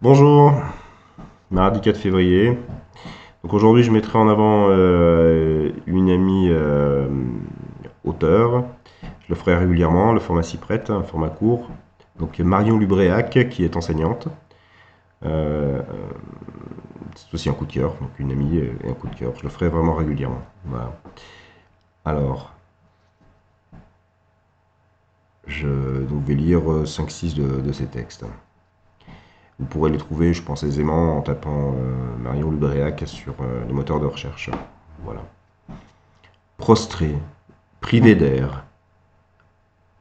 Bonjour, mardi 4 février. Donc aujourd'hui, je mettrai en avant une amie auteure. Je le ferai régulièrement, le format s'y prête, un format court. Donc Marion Lubréac, qui est enseignante. Euh, c'est aussi un coup de cœur, donc une amie et un coup de cœur. Je le ferai vraiment régulièrement. Voilà. Alors, je donc, vais lire 5-6 de ces textes. Vous pourrez les trouver, je pense, aisément en tapant Marion Lubréac sur les moteurs de recherche. Voilà. Prostré, privé d'air,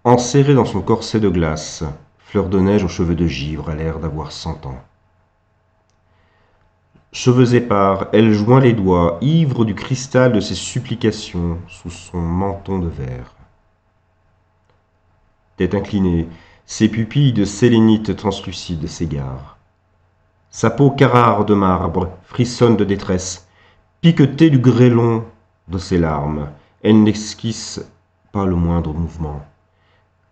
enserré dans son corset de glace, fleur de neige aux cheveux de givre a l'air d'avoir 100 ans. Cheveux épars, elle joint les doigts, ivre du cristal de ses supplications sous son menton de verre. Tête inclinée, ses pupilles de sélénite translucide s'égarent. Sa peau carrare de marbre frissonne de détresse, piquetée du grêlon de ses larmes. Elle n'esquisse pas le moindre mouvement.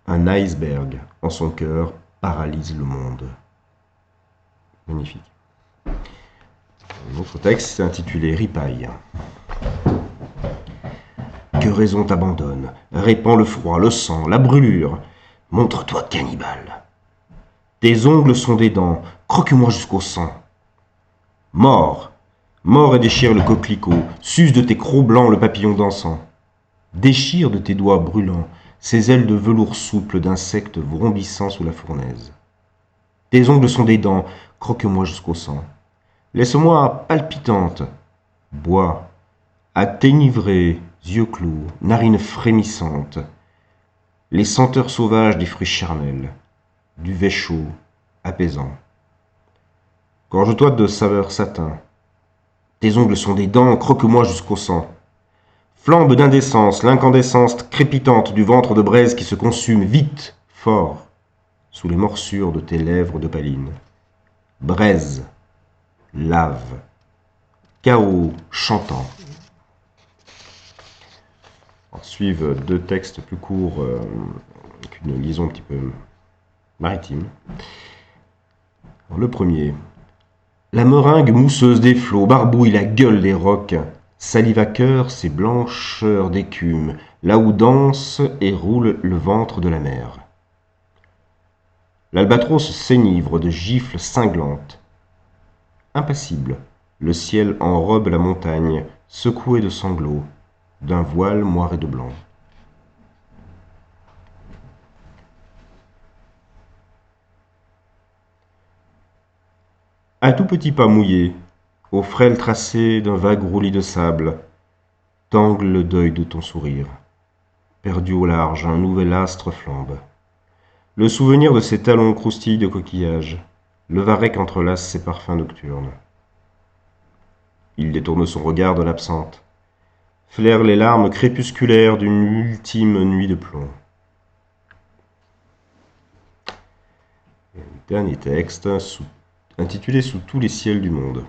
Un iceberg en son cœur paralyse le monde. Magnifique. Un autre texte intitulé Ripaille. Que raison t'abandonne, répand le froid, le sang, la brûlure. Montre-toi cannibale. Tes ongles sont des dents, croque-moi jusqu'au sang. Mort, mort et déchire le coquelicot, suce de tes crocs blancs le papillon dansant. Déchire de tes doigts brûlants ces ailes de velours souple d'insectes vrombissant sous la fournaise. Tes ongles sont des dents, croque-moi jusqu'au sang. Laisse-moi palpitante, bois, à t'enivrer, yeux clos, narines frémissantes, les senteurs sauvages des fruits charnels, du vait chaud, apaisant. Gorge-toi de saveur satin. Tes ongles sont des dents, croque-moi jusqu'au sang. Flambe d'indécence l'incandescence crépitante du ventre de braise qui se consume vite, fort, sous les morsures de tes lèvres d'opaline. Braise, lave, chaos chantant. Suivent deux textes plus courts, avec une liaison un petit peu maritime. Alors, le premier. La meringue mousseuse des flots barbouille la gueule des rocs. Salive à cœur ses blancheurs d'écume, là où danse et roule le ventre de la mer. L'albatros s'enivre de gifles cinglantes. Impassible, le ciel enrobe la montagne, secouée de sanglots, d'un voile moiré de blanc. Un tout petit pas mouillé, aux frêles tracés d'un vague roulis de sable, tangle le deuil de ton sourire. Perdu au large, un nouvel astre flambe. Le souvenir de ses talons croustille de coquillages. Le varech entrelace ses parfums nocturnes. Il détourne son regard de l'absente, flaire les larmes crépusculaires d'une ultime nuit de plomb. Et le dernier texte, intitulé Sous tous les ciels du monde.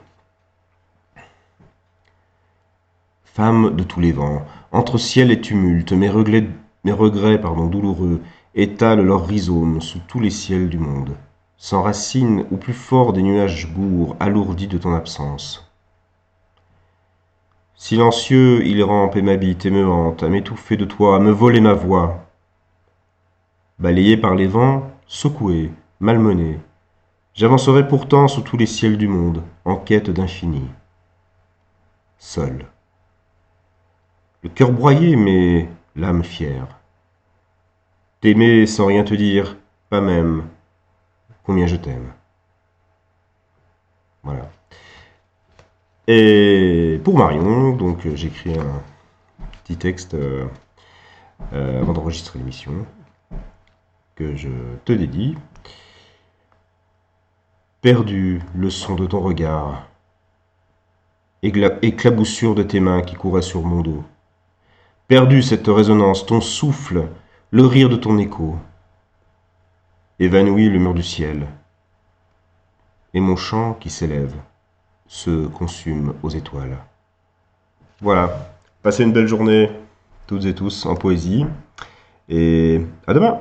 Femme de tous les vents, entre ciel et tumulte, mes regrets douloureux étalent leurs rhizomes sous tous les ciels du monde, s'enracinent au plus fort des nuages gourds, alourdis de ton absence. Silencieux, ils rampent et m'habitent et me hantent, à m'étouffer de toi, à me voler ma voix. Balayé par les vents, secoué, malmené, j'avancerai pourtant sous tous les ciels du monde, en quête d'infini. Seul. Le cœur broyé, mais l'âme fière. T'aimer sans rien te dire, pas même combien je t'aime. Voilà. Et pour Marion, donc j'écris un petit texte avant d'enregistrer l'émission que je te dédie. Perdu le son de ton regard, éclaboussure de tes mains qui couraient sur mon dos. Perdu cette résonance, ton souffle, le rire de ton écho. Évanoui le mur du ciel. Et mon chant qui s'élève se consume aux étoiles. Voilà. Passez une belle journée, toutes et tous, en poésie. Et à demain!